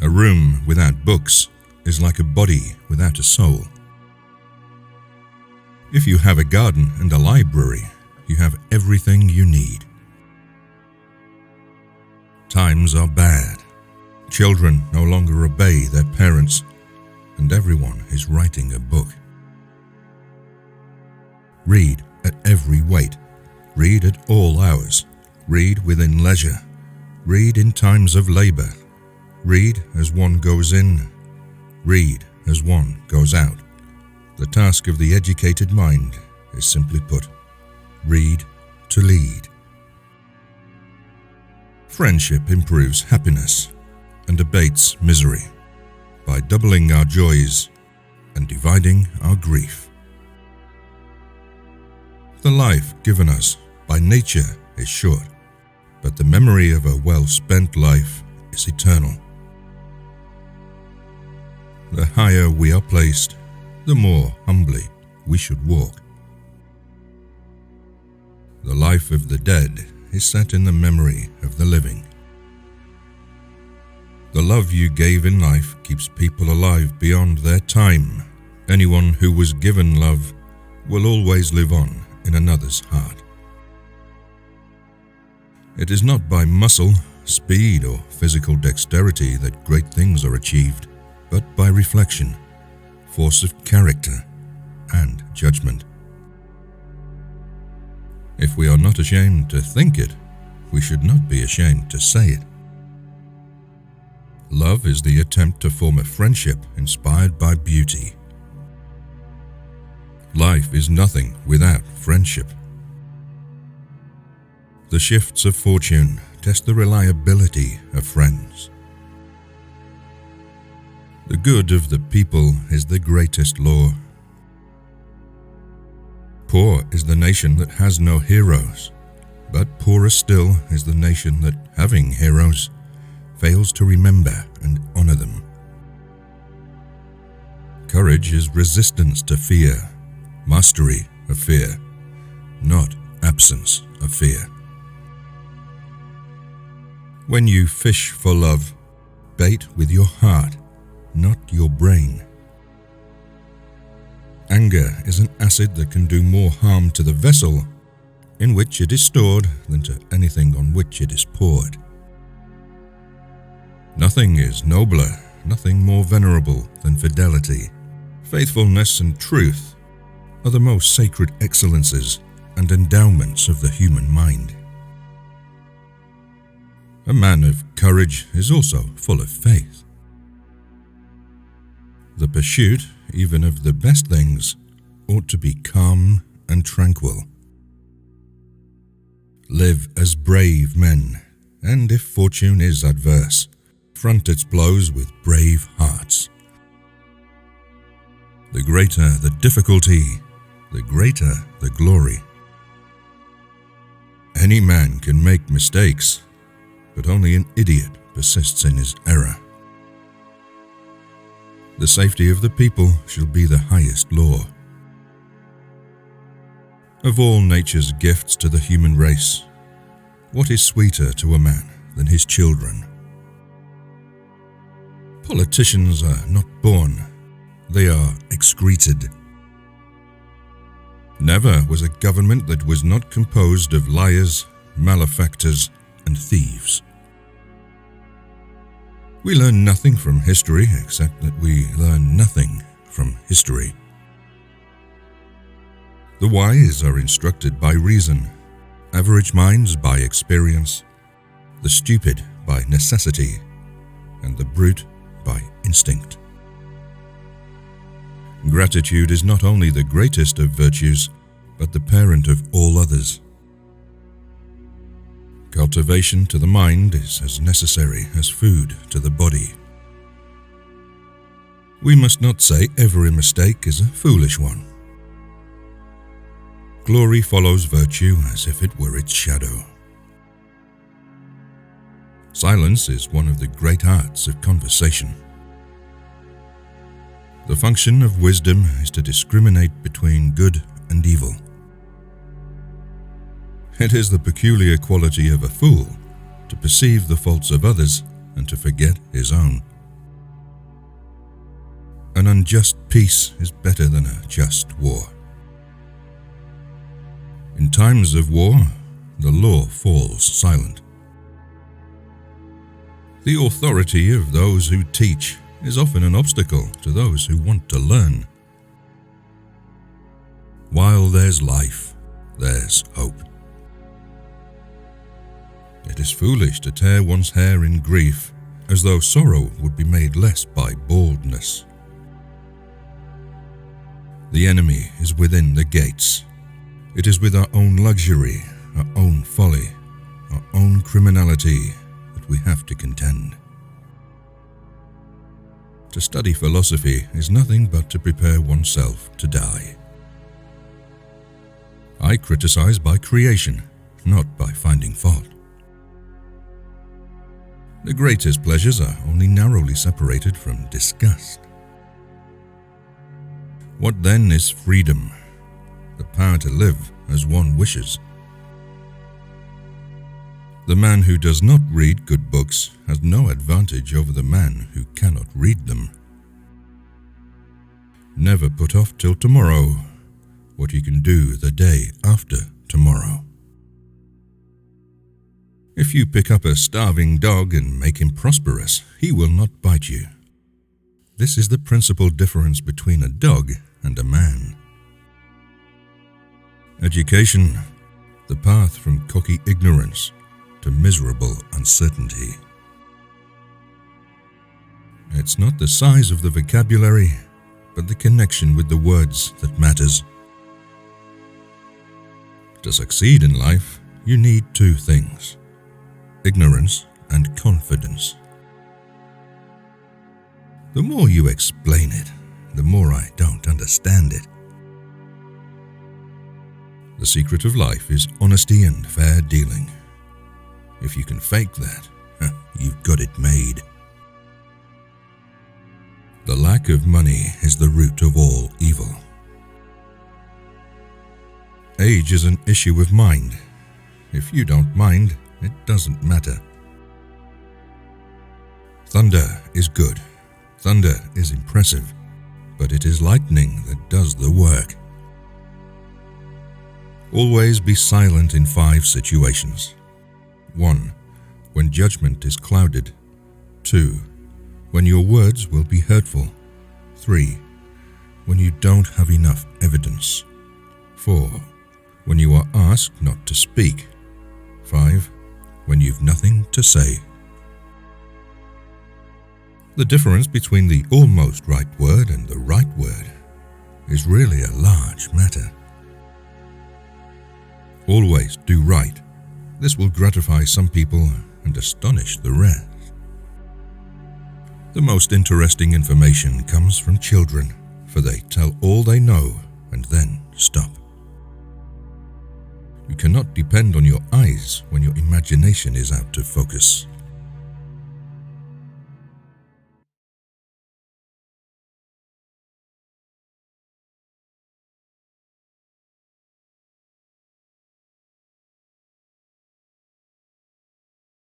A room without books is like a body without a soul. If you have a garden and a library, you have everything you need. Times are bad. Children no longer obey their parents, and everyone is writing a book. Read at every weight. Read at all hours. Read within leisure. Read in times of labor. Read as one goes in. Read as one goes out. The task of the educated mind is simply put, read to lead. Friendship improves happiness and abates misery by doubling our joys and dividing our grief. The life given us by nature is short, but the memory of a well-spent life is eternal. The higher we are placed, the more humbly we should walk. The life of the dead is set in the memory of the living. The love you gave in life keeps people alive beyond their time. Anyone who was given love will always live on in another's heart. It is not by muscle, speed, or physical dexterity that great things are achieved, but by reflection, force of character, and judgment. If we are not ashamed to think it, we should not be ashamed to say it. Love is the attempt to form a friendship inspired by beauty. Life is nothing without friendship. The shifts of fortune test the reliability of friends. The good of the people is the greatest law. Poor is the nation that has no heroes, but poorer still is the nation that, having heroes, fails to remember and honor them. Courage is resistance to fear, mastery of fear, not absence of fear. When you fish for love, bait with your heart, not your brain. Anger is an acid that can do more harm to the vessel in which it is stored than to anything on which it is poured. Nothing is nobler, nothing more venerable than fidelity. Faithfulness and truth are the most sacred excellences and endowments of the human mind. A man of courage is also full of faith. The pursuit, even of the best things, ought to be calm and tranquil. Live as brave men, and if fortune is adverse, front its blows with brave hearts. The greater the difficulty, the greater the glory. Any man can make mistakes, but only an idiot persists in his error. The safety of the people shall be the highest law. Of all nature's gifts to the human race, what is sweeter to a man than his children? Politicians are not born, they are excreted. Never was a government that was not composed of liars, malefactors, and thieves. We learn nothing from history except that we learn nothing from history. The wise are instructed by reason, average minds by experience, the stupid by necessity, and the brute by instinct. Gratitude is not only the greatest of virtues, but the parent of all others. Cultivation to the mind is as necessary as food to the body. We must not say every mistake is a foolish one. Glory follows virtue as if it were its shadow. Silence is one of the great arts of conversation. The function of wisdom is to discriminate between good and evil. It is the peculiar quality of a fool to perceive the faults of others and to forget his own. An unjust peace is better than a just war. In times of war, the law falls silent. The authority of those who teach is often an obstacle to those who want to learn. While there's life, there's hope. It is foolish to tear one's hair in grief, as though sorrow would be made less by baldness. The enemy is within the gates. It is with our own luxury, our own folly, our own criminality that we have to contend. To study philosophy is nothing but to prepare oneself to die. I criticize by creation, not by finding fault. The greatest pleasures are only narrowly separated from disgust. What then is freedom? The power to live as one wishes. The man who does not read good books has no advantage over the man who cannot read them. Never put off till tomorrow what you can do the day after tomorrow. If you pick up a starving dog and make him prosperous, he will not bite you. This is the principal difference between a dog and a man. Education, the path from cocky ignorance to miserable uncertainty. It's not the size of the vocabulary, but the connection with the words that matters. To succeed in life, you need two things: ignorance and confidence. The more you explain it, the more I don't understand it. The secret of life is honesty and fair dealing. If you can fake that, you've got it made. The lack of money is the root of all evil. Age is an issue of mind. If you don't mind, it doesn't matter. Thunder is good. Thunder is impressive, but it is lightning that does the work. Always be silent in 5 situations. 1. When judgment is clouded. 2. When your words will be hurtful. 3. When you don't have enough evidence. 4. When you are asked not to speak. 5. When you've nothing to say. The difference between the almost right word and the right word is really a large matter. Always do right. This will gratify some people and astonish the rest. The most interesting information comes from children, for they tell all they know and then stop. You cannot depend on your eyes when your imagination is out of focus.